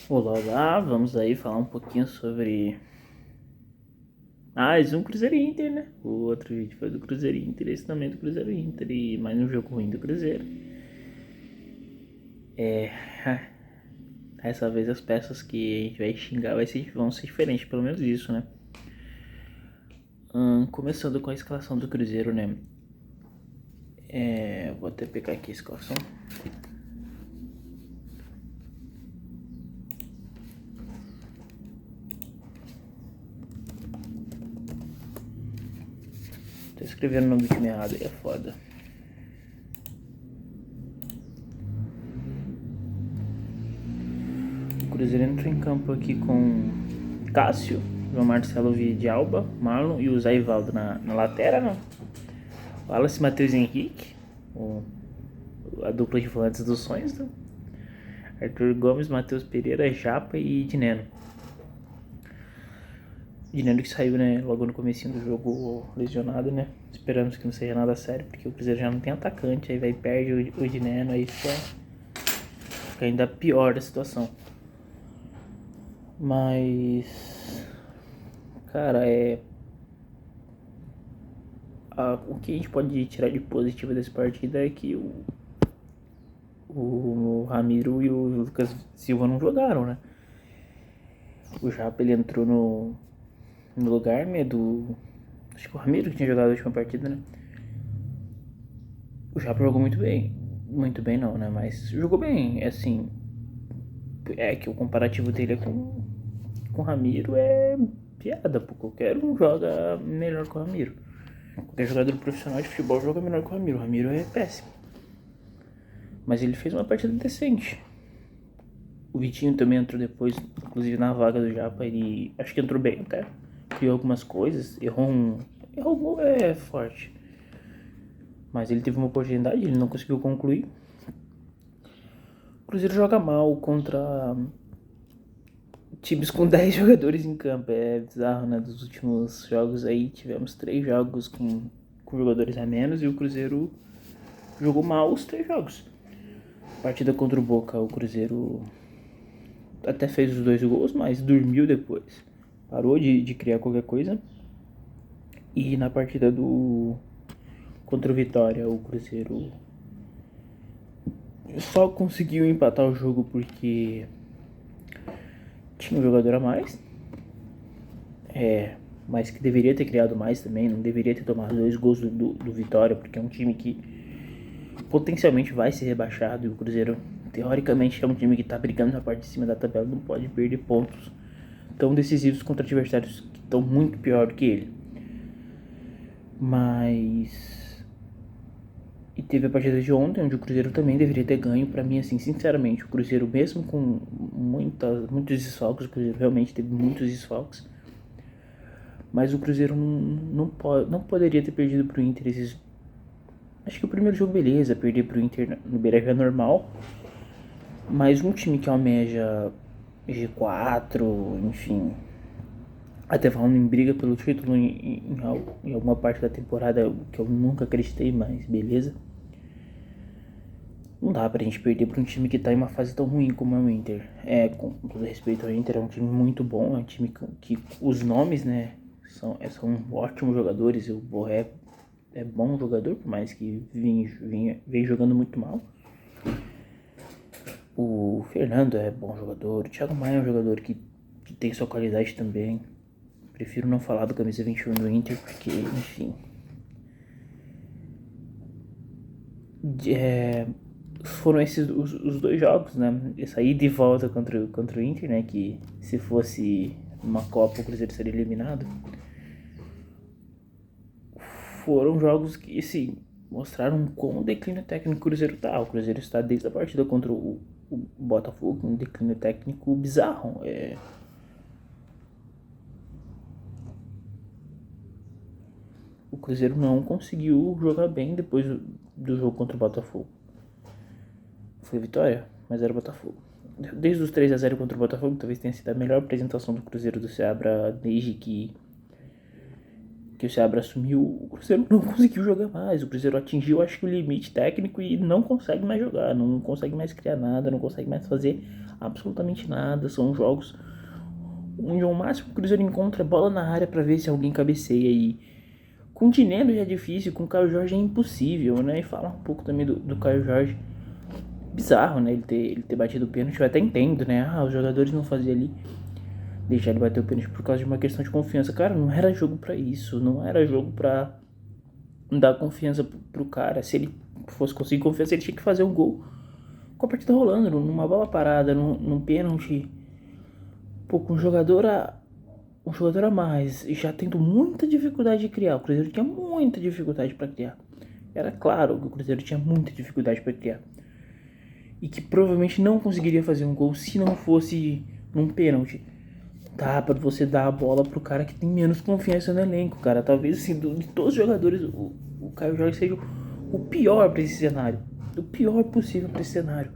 Olá, olá, vamos aí falar um pouquinho sobre mais um Cruzeiro e Inter, né? O outro vídeo foi do Cruzeiro e Inter, esse também é do Cruzeiro e Inter e mais um jogo ruim do Cruzeiro. Dessa vez as peças que a gente vai xingar vão ser diferentes, pelo menos isso, né? Começando com a escalação do Cruzeiro, né? Vou até pegar aqui a escalação. Tô escrevendo o nome do time errado aí, é foda. O Cruzeiro entra em campo aqui com Cássio, João Marcelo Villalba, Marlon e o Zé Ivaldo na lateral, não? Wallace, Matheus Henrique, a dupla de volantes dos sonhos, né? Arthur Gomes, Matheus Pereira, Japa e Dineno. Dineno que saiu, né, logo no comecinho do jogo lesionado, né? Esperamos que não seja nada sério, porque o Cruzeiro já não tem atacante, aí vai perde o Dineno, aí fica ainda pior a situação. Mas, cara, o que a gente pode tirar de positivo dessa partida é que o Ramiro e o Lucas Silva não jogaram, né? O Japa ele entrou no lugar, né, do... Acho que o Ramiro que tinha jogado a última partida, né? O Japa jogou muito bem. Muito bem não, né? Mas jogou bem, assim... É que o comparativo dele com o Ramiro é piada, pô. Qualquer um joga melhor que o Ramiro. Qualquer jogador profissional de futebol joga melhor que o Ramiro. O Ramiro é péssimo. Mas ele fez uma partida decente. O Vitinho também entrou depois, inclusive na vaga do Japa. Ele acho que entrou bem até. Criou algumas coisas. Errou um gol, é forte. Mas ele teve uma oportunidade, ele não conseguiu concluir. O Cruzeiro joga mal contra times com 10 jogadores em campo. É bizarro, né? Dos últimos jogos aí tivemos 3 jogos com jogadores a menos e o Cruzeiro jogou mal os 3 jogos. Partida contra o Boca, o Cruzeiro até fez os 2 gols, mas dormiu depois. Parou de criar qualquer coisa. E na partida contra o Vitória, o Cruzeiro só conseguiu empatar o jogo porque tinha um jogador a mais. Mas que deveria ter criado mais também. Não deveria ter tomado 2 gols do Vitória, porque é um time que potencialmente vai ser rebaixado. E o Cruzeiro, teoricamente, é um time que tá brigando na parte de cima da tabela. Não pode perder pontos tão decisivos contra adversários que estão muito pior do que ele. Mas... E teve a partida de ontem, onde o Cruzeiro também deveria ter ganho. Pra mim, assim, sinceramente, o Cruzeiro, mesmo com muitos desfalques, o Cruzeiro realmente teve muitos desfalques. Mas o Cruzeiro não poderia ter perdido pro Inter Acho que o primeiro jogo, beleza, perder pro Inter no Beira-Rio é normal. Mas um time que almeja G4, enfim... Até falando em briga pelo título em alguma parte da temporada que eu nunca acreditei, mas beleza. Não dá pra gente perder pra um time que tá em uma fase tão ruim como é o Inter. Com todo respeito ao Inter, é um time muito bom, é um time que os nomes, né, são ótimos jogadores. O Borré é bom jogador, por mais que vem jogando muito mal. O Fernando é bom jogador, o Thiago Maia é um jogador que tem sua qualidade também. Prefiro não falar do camisa 21 do Inter, porque, enfim... foram esses os 2 jogos, né? Essa ida e volta contra o Inter, né? Que se fosse uma Copa o Cruzeiro seria eliminado. Foram jogos que, assim, mostraram como o declínio técnico do Cruzeiro tá. O Cruzeiro está desde a partida contra o Botafogo, um declínio técnico bizarro. O Cruzeiro não conseguiu jogar bem depois do jogo contra o Botafogo. Foi vitória, mas era o Botafogo. Desde os 3-0 contra o Botafogo, talvez tenha sido a melhor apresentação do Cruzeiro do Seabra desde que que o Seabra assumiu, o Cruzeiro não conseguiu jogar mais. O Cruzeiro atingiu, acho que, o limite técnico e não consegue mais jogar, não consegue mais criar nada, não consegue mais fazer absolutamente nada. São jogos onde o máximo que o Cruzeiro encontra é bola na área para ver se alguém cabeceia. E com o Dineno já é difícil, com o Caio Jorge é impossível, né? E falar um pouco também do Caio Jorge. Bizarro, né? Ele ter batido o pênalti. Eu até entendo, né? Os jogadores não faziam ali, deixar ele bater o pênalti por causa de uma questão de confiança. Cara, não era jogo pra isso. Não era jogo pra dar confiança pro cara. Se ele fosse conseguir confiança, ele tinha que fazer um gol com a partida rolando, numa bola parada, num pênalti. Pô, com um jogador a mais, já tendo muita dificuldade de criar. O Cruzeiro tinha muita dificuldade pra criar. Era claro que o Cruzeiro tinha muita dificuldade pra criar. E que provavelmente não conseguiria fazer um gol se não fosse num pênalti. Dá pra você dar a bola pro cara que tem menos confiança no elenco, cara. Talvez, assim, de todos os jogadores, o Caio Jorge seja o pior pra esse cenário. O pior possível pra esse cenário.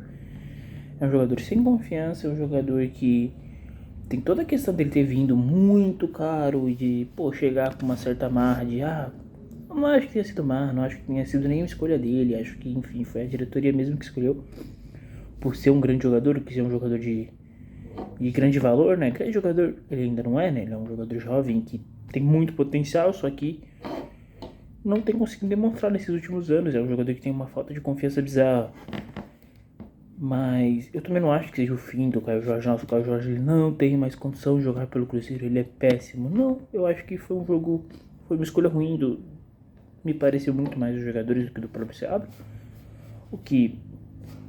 É um jogador sem confiança, é um jogador que tem toda a questão dele ter vindo muito caro e de, chegar com uma certa marra de, não acho que tenha sido marra, não acho que tenha sido nenhuma escolha dele. Acho que, enfim, foi a diretoria mesmo que escolheu por ser um grande jogador, que ser um jogador de grande valor, né? Grande jogador ele ainda não é, né? Ele é um jogador jovem que tem muito potencial, só que não tem conseguido demonstrar nesses últimos anos. É um jogador que tem uma falta de confiança bizarra. Mas eu também não acho que seja o fim do Caio Jorge. Nossa, o Caio Jorge ele não tem mais condição de jogar pelo Cruzeiro, ele é péssimo. Não, eu acho que foi uma escolha ruim me pareceu muito mais dos jogadores do que do próprio Seabra. O que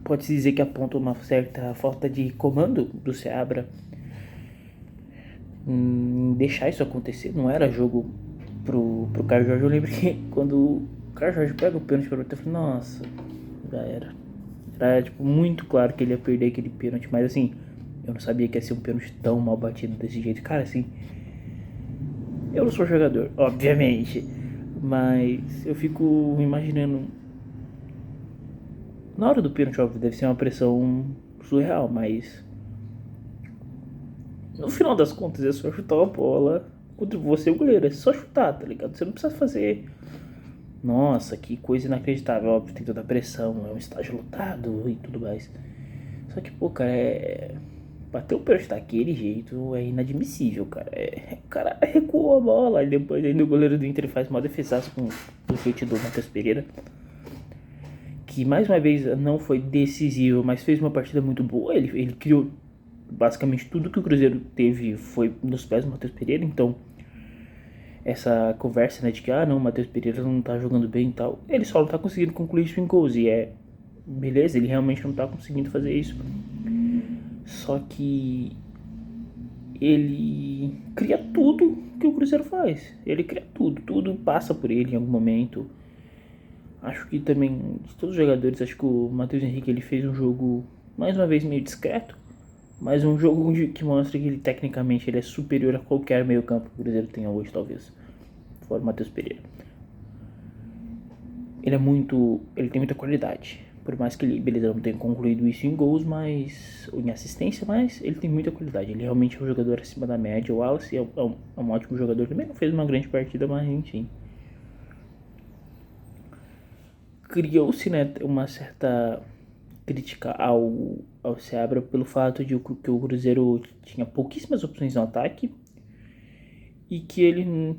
pode-se dizer que aponta uma certa falta de comando do Seabra em deixar isso acontecer. Não era jogo pro Caio Jorge. Eu lembro que quando o Caio Jorge pega o pênalti para bater, eu falei, nossa, já era. Era tipo, muito claro que ele ia perder aquele pênalti, mas assim, eu não sabia que ia ser um pênalti tão mal batido desse jeito. Cara, assim, eu não sou jogador, obviamente, mas eu fico imaginando. Na hora do pênalti, óbvio, deve ser uma pressão surreal, mas no final das contas é só chutar a bola contra você, o goleiro. É só chutar, tá ligado? Você não precisa fazer. Nossa, que coisa inacreditável. Óbvio, tem toda a pressão, é um estádio lotado e tudo mais. Só que, cara, bater o pênalti daquele jeito é inadmissível, cara. O cara recuou a bola e depois ainda o goleiro do Inter faz uma defesaça com o chute do Matheus Pereira, que mais uma vez não foi decisivo, mas fez uma partida muito boa. Ele criou basicamente tudo que o Cruzeiro teve foi nos pés do Matheus Pereira. Então essa conversa, né, de que não, o Matheus Pereira não tá jogando bem e tal, ele só não tá conseguindo concluir isso em gols. E beleza, ele realmente não tá conseguindo fazer isso, só que ele cria tudo que o Cruzeiro faz. Ele cria tudo passa por ele em algum momento. Acho que também, de todos os jogadores, acho que o Matheus Henrique ele fez um jogo, mais uma vez, meio discreto, mas um jogo que mostra que ele, tecnicamente, ele é superior a qualquer meio campo que o Cruzeiro tenha hoje, talvez. Fora o Matheus Pereira. Ele tem muita qualidade. Por mais que ele, beleza, não tenha concluído isso em gols, ou em assistência, mas ele tem muita qualidade. Ele realmente é um jogador acima da média. O Wallace é um ótimo jogador também. Não fez uma grande partida, mas enfim. Criou-se, né, uma certa crítica ao Seabra pelo fato de que o Cruzeiro tinha pouquíssimas opções no ataque e que ele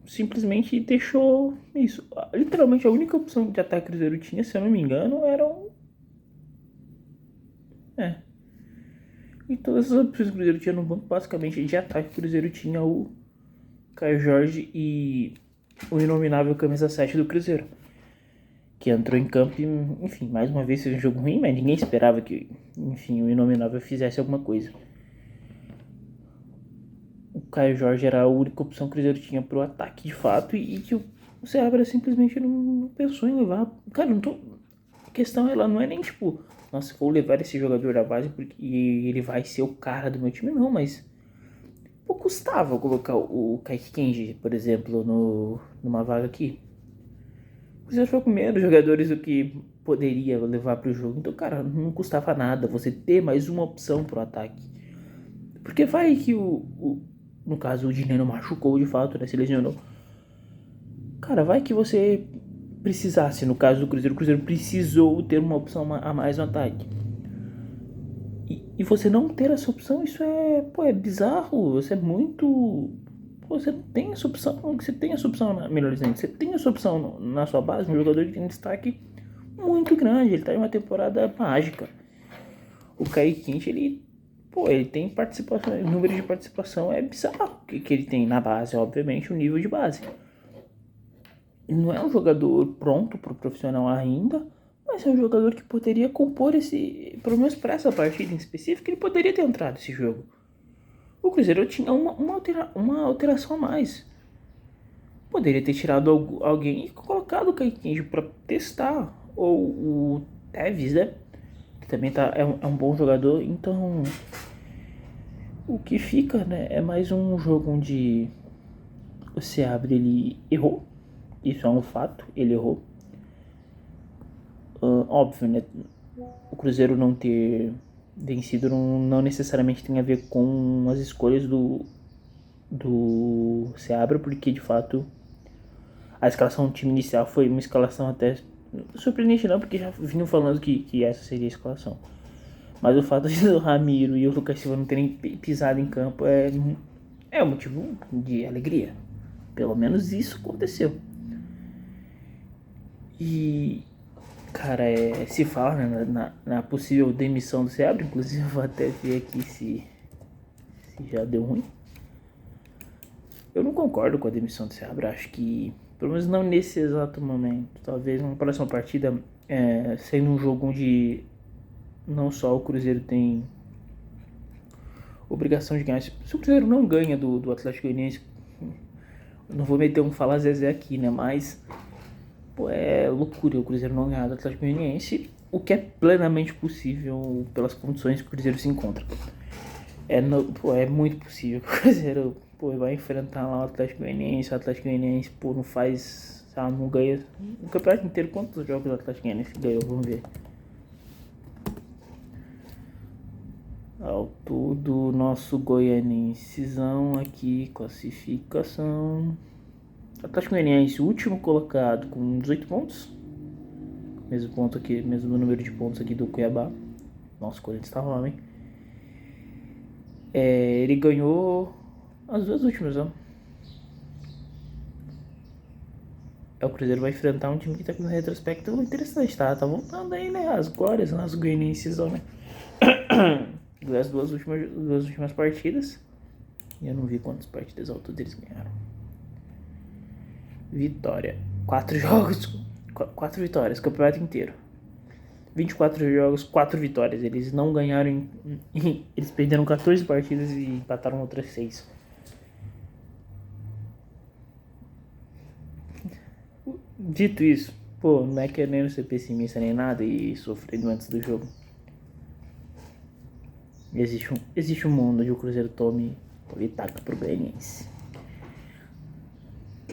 simplesmente deixou isso. Literalmente a única opção de ataque que o Cruzeiro tinha, se eu não me engano, eram... E todas as opções que o Cruzeiro tinha no banco, basicamente de ataque, o Cruzeiro tinha o Caio Jorge e o inominável camisa 7 do Cruzeiro, que entrou em campo e, enfim, mais uma vez fez um jogo ruim, mas ninguém esperava que, enfim, o inominável fizesse alguma coisa. O Caio Jorge era a única opção que o Cruzeiro tinha pro ataque de fato e que o Seabra simplesmente não pensou em levar. Cara, a questão ela não é nem tipo, nossa, vou levar esse jogador da base porque ele vai ser o cara do meu time, não, mas custava colocar o Kaique Kenji, por exemplo, numa vaga aqui. Você foi com menos jogadores do que poderia levar pro jogo. Então, cara, não custava nada você ter mais uma opção pro ataque. Porque vai que no caso, o Dineno machucou de fato, né? Se lesionou. cara, vai que você precisasse, no caso do Cruzeiro, o Cruzeiro precisou ter uma opção a mais no ataque. E você não ter essa opção, isso é bizarro, você é muito... Você não tem essa opção, você tem essa opção, melhor dizendo, você tem essa opção na sua base, um jogador que tem um destaque muito grande, ele tá em uma temporada mágica. O Kaique Quinte, ele tem participação, o número de participação é bizarro que ele tem na base, obviamente, o nível de base. Ele não é um jogador pronto pro profissional ainda, mas é um jogador que poderia compor pelo menos para essa partida em específico, ele poderia ter entrado nesse jogo. O Cruzeiro tinha uma alteração a mais. Poderia ter tirado alguém e colocado o Kaique para testar. Ou o Tevez, né? Que também é um bom jogador. Então, o que fica, né? É mais um jogo onde o Seabra, ele errou. Isso é um fato, ele errou. Óbvio, né? O Cruzeiro não ter vencido não necessariamente tem a ver com as escolhas do Seabra, porque de fato a escalação do time inicial foi uma escalação até surpreendente, não, porque já vinham falando que essa seria a escalação. Mas o fato de o Ramiro e o Lucas Silva não terem pisado em campo é um motivo de alegria. Pelo menos isso aconteceu. E, cara, se fala, né, na possível demissão do Seabra. Inclusive, eu vou até ver aqui se já deu ruim. Eu não concordo com a demissão do Seabra. Acho que, pelo menos não nesse exato momento. Talvez numa próxima partida, sendo um jogo onde não só o Cruzeiro tem obrigação de ganhar. Se o Cruzeiro não ganha do Atlético Goianiense, não vou meter um Fala Zezé aqui, né? Mas é loucura o Cruzeiro não ganhar do Atlético Goianiense, o que é plenamente possível pelas condições que o Cruzeiro se encontra. É muito possível que o Cruzeiro vai enfrentar lá o Atlético Goianiense. O Atlético Goianiense não faz, sabe, não ganha o campeonato inteiro. Quantos jogos o Atlético Goianiense ganhou? Vamos ver. Ao todo, nosso goianensezão aqui, classificação. Atlético Goianiense, último colocado com 18 pontos. Mesmo ponto aqui, mesmo número de pontos aqui do Cuiabá. Nossa, o Corinthians tá ruim, hein? Ele ganhou as duas últimas, ó. O Cruzeiro vai enfrentar um time que tá com um retrospecto interessante, tá? Tá voltando aí, né? As glórias, as goianenses, né? As duas últimas partidas. E eu não vi quantas partidas ao todo eles ganharam. Vitória. 4 jogos, 4 vitórias, campeonato inteiro. 24 jogos, 4 vitórias. Eles não ganharam eles perderam 14 partidas e empataram outras 6. Dito isso, não é querendo ser pessimista nem nada e sofrendo antes do jogo. Existe um mundo onde o Cruzeiro tome e taca pro Goianiense.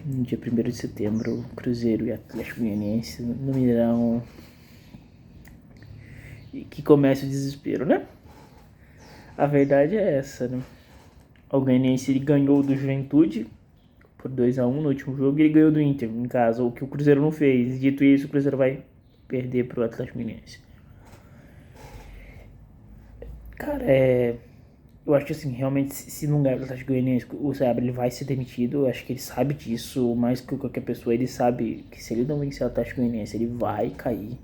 No dia 1º de setembro, Cruzeiro e Atlético Goianiense no Mineirão. E que comece o desespero, né? A verdade é essa, né? O Goianiense ele ganhou do Juventude por 2-1 no último jogo e ele ganhou do Inter em casa, o que o Cruzeiro não fez. Dito isso, o Cruzeiro vai perder pro Atlético Goianiense. Cara, eu acho que assim, realmente, se não ganhar o Atlético Goianiense, o Seabra ele vai ser demitido. Eu acho que ele sabe disso, mais que qualquer pessoa. Ele sabe que se ele não vencer o Atlético Goianiense, ele vai cair.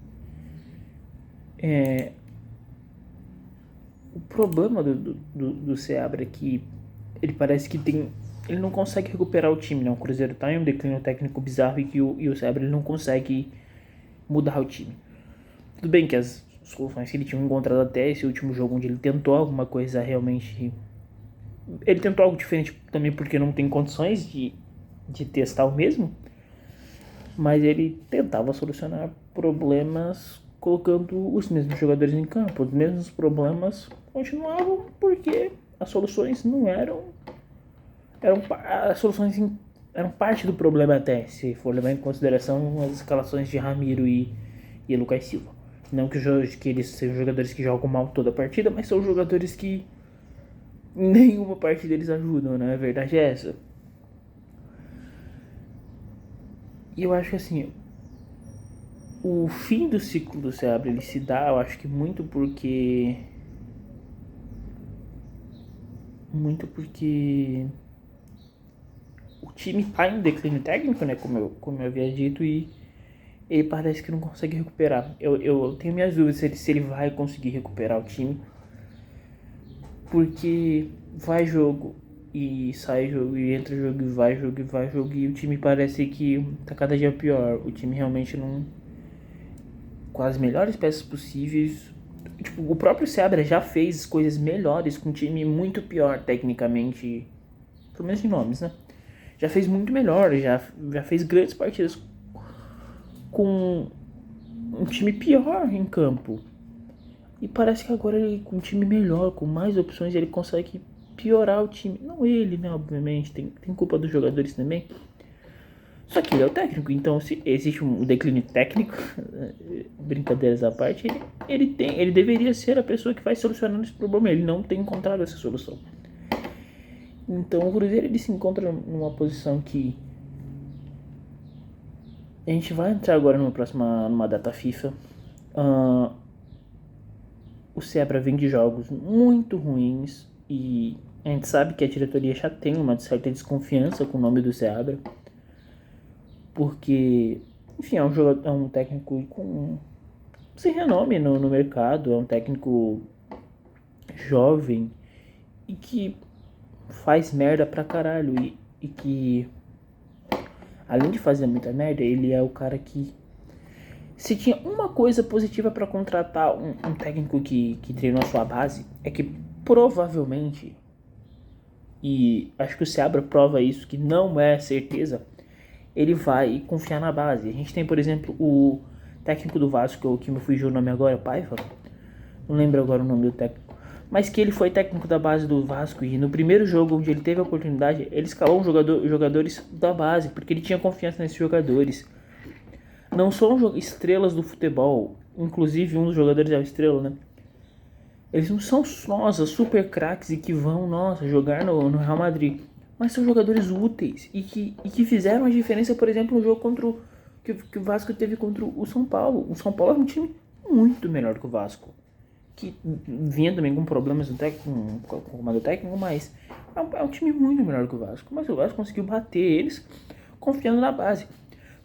O problema do Seabra é que ele parece que ele não consegue recuperar o time, né? O Cruzeiro tá em um declínio técnico bizarro e o Seabra ele não consegue mudar o time. Tudo bem que as soluções que ele tinha encontrado até esse último jogo, onde ele tentou alguma coisa realmente... Ele tentou algo diferente também porque não tem condições de testar o mesmo. Mas ele tentava solucionar problemas colocando os mesmos jogadores em campo. Os mesmos problemas continuavam porque as soluções não eram... As soluções eram parte do problema até, se for levar em consideração as escalações de Ramiro e Lucas Silva. Não que eles sejam jogadores que jogam mal toda a partida, mas são jogadores que nenhuma partida eles ajudam, né? A verdade é essa. E eu acho que assim, o fim do ciclo do Seabra ele se dá, eu acho que muito porque o time tá em declínio técnico, né, como eu havia dito, e ele parece que não consegue recuperar. Eu tenho minhas dúvidas se ele vai conseguir recuperar o time, porque vai jogo e sai jogo e entra jogo e vai jogo e vai jogo, e o time parece que tá cada dia pior. O time realmente não, com as melhores peças possíveis. Tipo, o próprio Seabra já fez coisas melhores com um time muito pior tecnicamente, pelo menos de nomes, né? Já fez muito melhor, já fez grandes partidas com um time pior em campo. E parece que agora ele, com um time melhor, com mais opções, ele consegue piorar o time. Não ele, né? Obviamente, tem culpa dos jogadores também. Só que ele é o técnico, então se existe um declínio técnico, brincadeiras à parte, ele deveria ser a pessoa que vai solucionando esse problema. Ele não tem encontrado essa solução. Então o Cruzeiro ele se encontra numa posição que a gente vai entrar agora numa data FIFA. O Seabra vem de jogos muito ruins e a gente sabe que a diretoria já tem uma certa desconfiança com o nome do Seabra, porque, enfim, é um técnico sem renome no mercado, é um técnico jovem e que faz merda pra caralho e que, além de fazer muita merda, ele é o cara que, se tinha uma coisa positiva pra contratar um técnico que treinou a sua base, é que provavelmente, e acho que o Seabra prova isso, que não é certeza, ele vai confiar na base. A gente tem, por exemplo, o técnico do Vasco, que me fugiu o nome agora, Paiva, não lembro agora o nome do técnico, mas que ele foi técnico da base do Vasco e no primeiro jogo onde ele teve a oportunidade, ele escalou jogadores da base, porque ele tinha confiança nesses jogadores. Não são estrelas do futebol, inclusive um dos jogadores é o estrela, né? Eles não são, nossa, super craques e que vão, nossa, jogar no Real Madrid. Mas são jogadores úteis e que fizeram a diferença, por exemplo, no jogo que o Vasco teve contra o São Paulo. O São Paulo é um time muito melhor que o Vasco, que vinha também com problemas no técnico, com o comando técnico, mas é um time muito melhor que o Vasco. Mas o Vasco conseguiu bater eles confiando na base.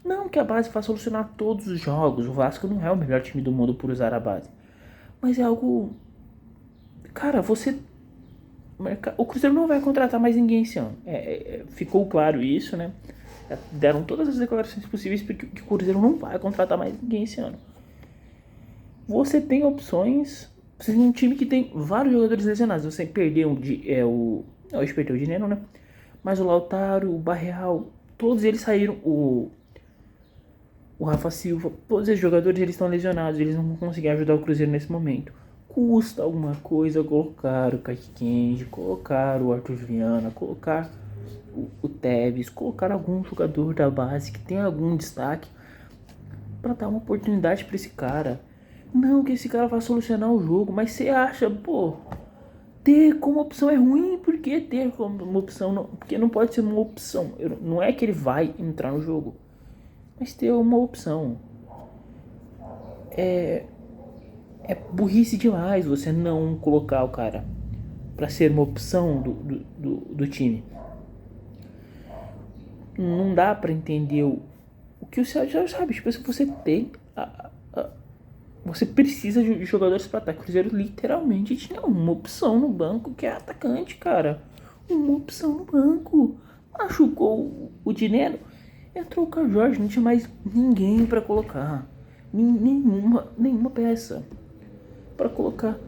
Não que a base faça solucionar todos os jogos, o Vasco não é o melhor time do mundo por usar a base, mas é algo... Cara, o Cruzeiro não vai contratar mais ninguém esse ano. Ficou claro isso, né? Deram todas as declarações possíveis porque o Cruzeiro não vai contratar mais ninguém esse ano. Você tem opções. Você tem um time que tem vários jogadores lesionados. Você perdeu hoje perdeu o Dinheiro, né? Mas o Lautaro, o Barreal, todos eles saíram. O Rafa Silva, todos esses jogadores eles estão lesionados. Eles não vão conseguir ajudar o Cruzeiro nesse momento. Custa alguma coisa colocar o Kaique Kenji, colocar o Arthur Viana, colocar o Tevez, colocar algum jogador da base que tem algum destaque para dar uma oportunidade para esse cara. Não que esse cara vá solucionar o jogo, mas você acha, pô, ter como opção é ruim, por que ter como uma opção? Não, porque não pode ser uma opção. Não é que ele vai entrar no jogo, mas ter uma opção. É burrice demais você não colocar o cara para ser uma opção do time. Não dá para entender o que o Sérgio sabe. Tipo, se você tem você precisa de jogadores para ataque. O Cruzeiro literalmente tinha uma opção no banco que é atacante, cara. Uma opção no banco. Machucou o Dinero, entrou o Caio Jorge, não tinha mais ninguém para colocar. Nenhuma peça para colocar.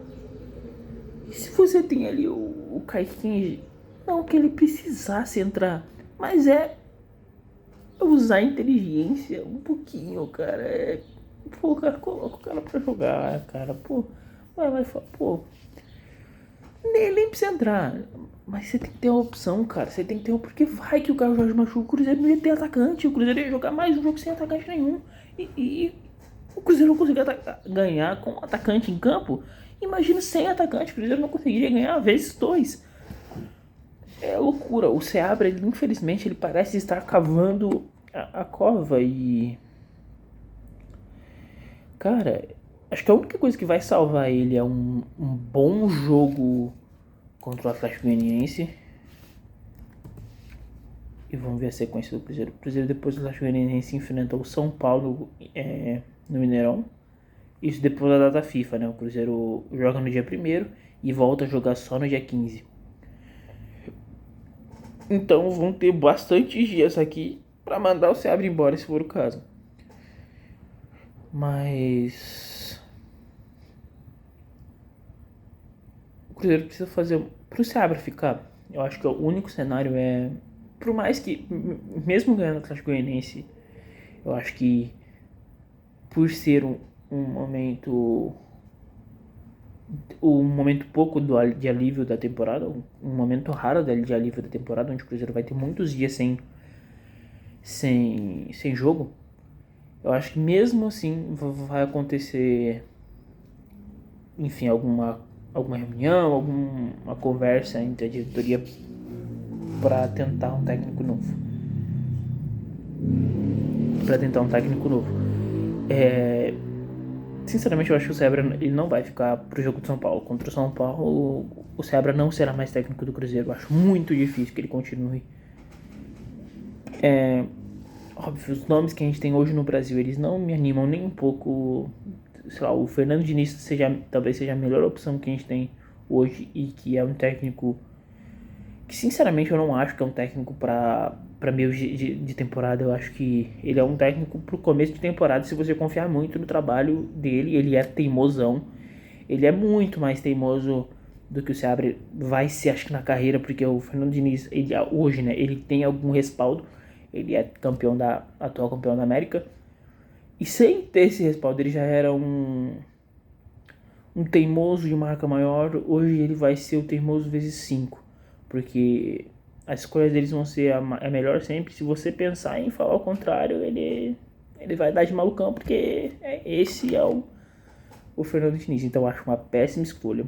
E se você tem ali o Kaique Kenji, não que ele precisasse entrar, mas usar a inteligência um pouquinho, cara. Pô, cara, coloca o cara pra jogar, cara. Pô, vai, pô. Nem precisa entrar. Mas você tem que ter uma opção, cara. Você tem que ter uma. Porque vai que o Caio Jorge machuca. O Cruzeiro não ia ter atacante. O Cruzeiro ia jogar mais um jogo sem atacante nenhum. E o Cruzeiro não conseguia ganhar com atacante em campo. Imagina sem atacante. O Cruzeiro não conseguiria ganhar vezes 2. É loucura. O Seabra, ele, infelizmente, ele parece estar cavando a Cova e... Cara, acho que a única coisa que vai salvar ele é um bom jogo contra o Atlético Goianiense. E vamos ver a sequência do Cruzeiro. O Cruzeiro depois do Atlético Goianiense enfrentou o São Paulo no Mineirão. Isso depois da data FIFA, né? O Cruzeiro joga no dia 1º e volta a jogar só no dia 15. Então vão ter bastantes dias aqui para mandar o Seabra embora, se for o caso. Mas o Cruzeiro precisa fazer pro Seabra ficar. Eu acho que o único cenário é, por mais que mesmo ganhando o Atlético Goianiense, eu acho que por ser um momento pouco de alívio da temporada, um momento raro de alívio da temporada, onde o Cruzeiro vai ter muitos dias sem jogo. Eu acho que mesmo assim vai acontecer, enfim, alguma reunião, alguma conversa entre a diretoria para tentar um técnico novo. Sinceramente, eu acho que o Seabra ele não vai ficar pro jogo de São Paulo. Contra o São Paulo, o Seabra não será mais técnico do Cruzeiro. Eu acho muito difícil que ele continue. Óbvio, os nomes que a gente tem hoje no Brasil, eles não me animam nem um pouco. Sei lá, o Fernando Diniz talvez seja a melhor opção que a gente tem hoje e que é um técnico que, sinceramente, eu não acho que é um técnico para meio de temporada. Eu acho que ele é um técnico pro começo de temporada, se você confiar muito no trabalho dele. Ele é teimosão, ele é muito mais teimoso do que o Seabra vai ser, acho que na carreira, porque o Fernando Diniz, ele hoje, né, ele tem algum respaldo, ele é atual campeão da América, e sem ter esse respaldo, ele já era um teimoso de marca maior. Hoje ele vai ser o teimoso vezes 5, porque as escolhas deles vão ser a melhor sempre. Se você pensar em falar o contrário, ele vai dar de malucão, porque esse é o Fernando Diniz. Então eu acho uma péssima escolha.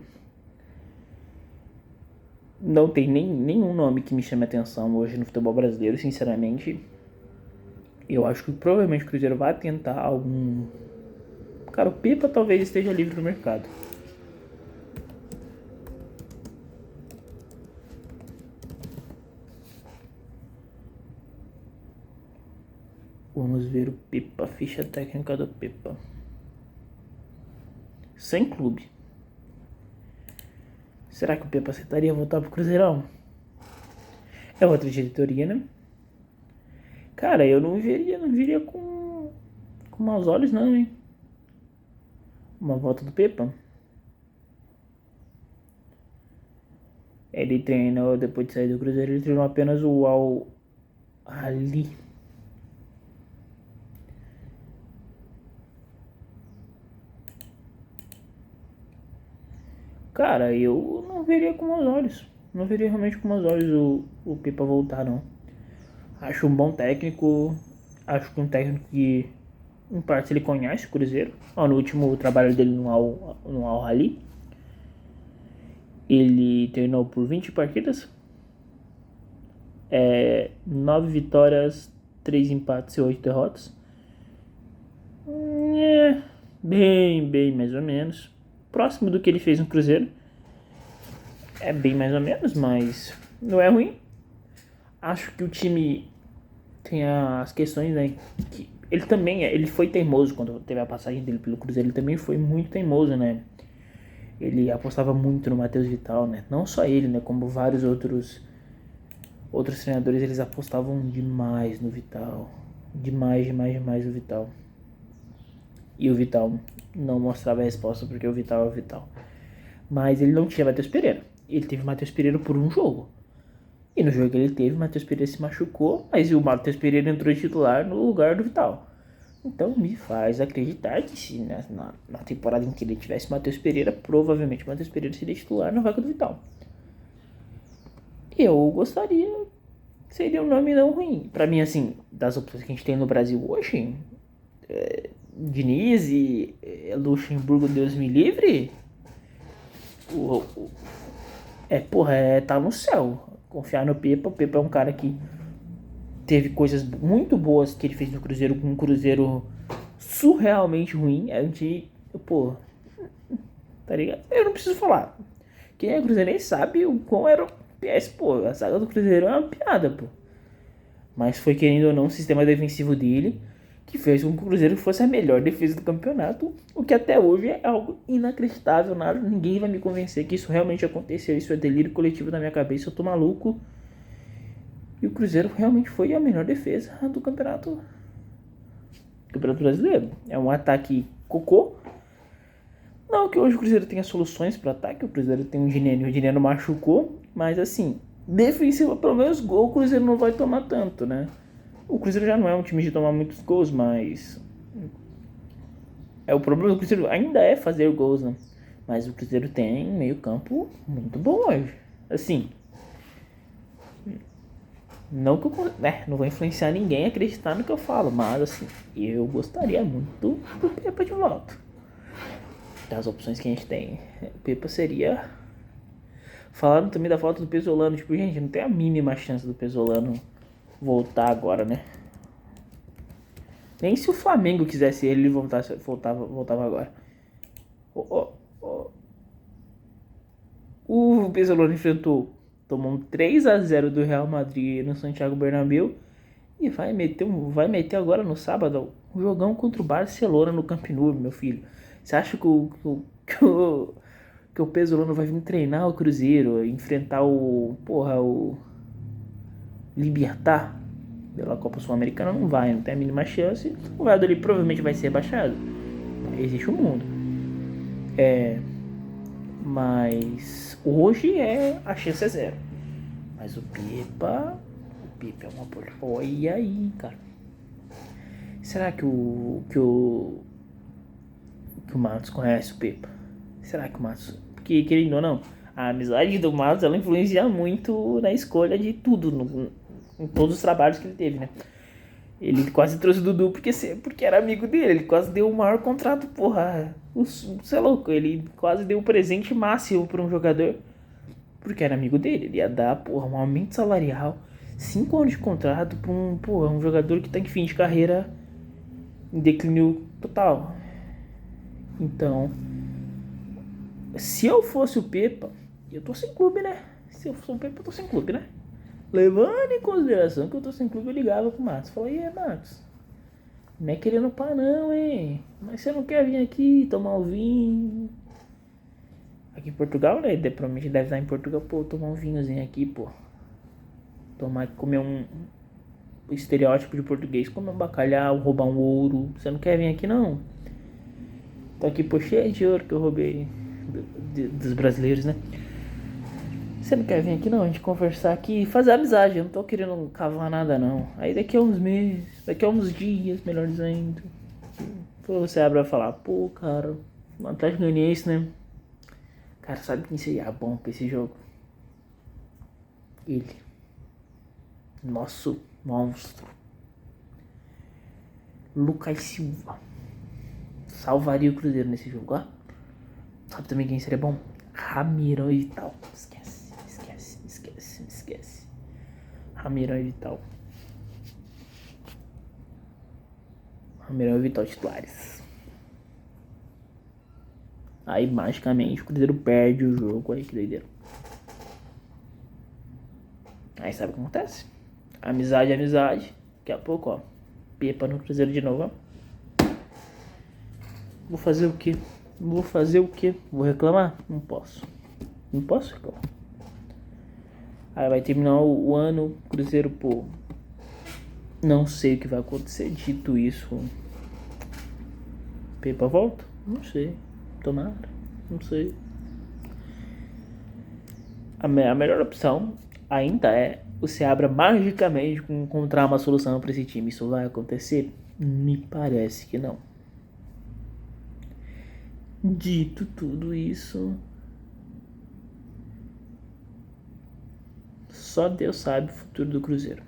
Não tem nenhum nome que me chame a atenção hoje no futebol brasileiro, sinceramente. Eu acho que provavelmente o Cruzeiro vai tentar algum... Cara, o Pepa talvez esteja livre no mercado. Vamos ver o Pepa, ficha técnica do Pepa. Sem clube. Será que o Pepa aceitaria voltar pro Cruzeirão? É outra diretoria, né? Cara, eu não viria com maus olhos não, hein? Uma volta do Pepa. Ele treinou, depois de sair do Cruzeiro, ele treinou apenas o Al Ali. Cara, eu não veria com maus olhos. Não veria realmente com maus olhos o Pepa voltar, não. Acho um bom técnico. Acho que um técnico que, em parte, ele conhece o Cruzeiro. No último trabalho dele no Al Ali, ele treinou por 20 partidas. 9 vitórias, 3 empates e 8 derrotas. Bem mais ou menos. Próximo do que ele fez no Cruzeiro. É bem mais ou menos, mas não é ruim. Acho que o time tem as questões, né? Que ele foi teimoso quando teve a passagem dele pelo Cruzeiro. Ele também foi muito teimoso, né? Ele apostava muito no Matheus Vital, né? Não só ele, né? Como vários outros treinadores, eles apostavam demais no Vital. Demais no Vital. E o Vital não mostrava a resposta, porque o Vital é o Vital. Mas ele não tinha Matheus Pereira. Ele teve Matheus Pereira por um jogo. E no jogo que ele teve, o Matheus Pereira se machucou, mas o Matheus Pereira entrou titular no lugar do Vital. Então me faz acreditar que se na temporada em que ele tivesse Matheus Pereira, provavelmente o Matheus Pereira seria titular na vaga do Vital. Eu gostaria, seria um nome não ruim. Pra mim, assim, das opções que a gente tem no Brasil hoje, Diniz e Luxemburgo, Deus me livre, tá no céu. Confiar no Pepa. O Pepa é um cara que teve coisas muito boas que ele fez no Cruzeiro, com um Cruzeiro surrealmente ruim. A gente, pô, tá ligado? Eu não preciso falar. Quem é cruzeirense sabe o quão era o PS, pô. A saga do Cruzeiro é uma piada, pô. Mas foi, querendo ou não, o sistema defensivo dele que fez com que o Cruzeiro fosse a melhor defesa do campeonato, o que até hoje é algo inacreditável. Nada, ninguém vai me convencer que isso realmente aconteceu. Isso é delírio coletivo na minha cabeça, eu tô maluco. E o Cruzeiro realmente foi a melhor defesa do campeonato brasileiro. É um ataque cocô. Não que hoje o Cruzeiro tenha soluções para ataque, o Cruzeiro tem um Dinheiro, o Dinheiro machucou, mas assim, defensiva, pelo menos gol, o Cruzeiro não vai tomar tanto, né? O Cruzeiro já não é um time de tomar muitos gols, mas o problema do Cruzeiro ainda é fazer gols, né? Mas o Cruzeiro tem meio campo muito bom hoje. Assim, não que eu, não vou influenciar ninguém a acreditar no que eu falo, mas assim, eu gostaria muito do Pepa de volta. Das opções que a gente tem, o Pepa seria... Falando também da falta do Pesolano, tipo, gente, não tem a mínima chance do Pesolano voltar agora, né? Nem se o Flamengo quisesse ele voltava agora. O Pesolano tomou um 3-0 do Real Madrid no Santiago Bernabéu e vai meter agora no sábado um jogão contra o Barcelona no Camp Nou, meu filho. Você acha que o Pesolano vai vir treinar o Cruzeiro, enfrentar o Libertad pela Copa Sul-Americana? Não vai, não tem a mínima chance. O Valladolid provavelmente vai ser rebaixado. Existe um mundo. Mas hoje a chance é zero. Mas o Pepa é uma porra. Olha aí, cara. Será que o Matos conhece o Pepa? Será que o Matos... Porque, querendo ou não, a amizade do Matos, ela influencia muito na escolha de tudo, em todos os trabalhos que ele teve, né? Ele quase trouxe o Dudu porque era amigo dele. Ele quase deu o maior contrato, porra. Você é louco. Ele quase deu o presente máximo para um jogador porque era amigo dele. Ele ia dar, porra, um aumento salarial, 5 anos de contrato para um jogador que tá em fim de carreira, em declínio total. Então, se eu fosse o Pepa, eu tô sem clube, né? Se eu fosse o Pepa, eu tô sem clube, né? Levando em consideração que eu tô sem clube, eu ligava pro Matos. Falei, e aí, Matos? Não é querendo pá não, hein? Mas você não quer vir aqui tomar um vinho? Aqui em Portugal, né? Provavelmente deve estar em Portugal, pô, tomar um vinhozinho aqui, pô. Comer um estereótipo de português, comer um bacalhau, roubar um ouro. Você não quer vir aqui, não? Tô aqui, pô, cheio de ouro que eu roubei dos brasileiros, né? Você não quer vir aqui não, a gente conversar aqui e fazer amizade, eu não tô querendo cavar nada não. Aí daqui a uns meses, daqui a uns dias, melhor dizendo, você abre e vai falar, pô, cara, o Atlético Goianiense, né? Cara, sabe quem seria bom pra esse jogo? Ele. Nosso monstro. Lucas Silva. Salvaria o Cruzeiro nesse jogo, ó. Sabe também quem seria bom? Ramiro e tal. Esquece. Ramiro e Vital. Ramiro e Vital titulares. Aí magicamente o Cruzeiro perde o jogo. Aí que doideira. Aí sabe o que acontece? Amizade. Daqui a pouco, ó. Pepa no Cruzeiro de novo, ó. Vou fazer o quê? Vou reclamar? Não posso reclamar. Aí vai terminar o ano, Cruzeiro, pô. Não sei o que vai acontecer. Dito isso, Pepa volta? Não sei. Tomara. Não sei. A melhor opção ainda é o Seabra magicamente encontrar uma solução para esse time. Isso vai acontecer? Me parece que não. Dito tudo isso, só Deus sabe o futuro do Cruzeiro.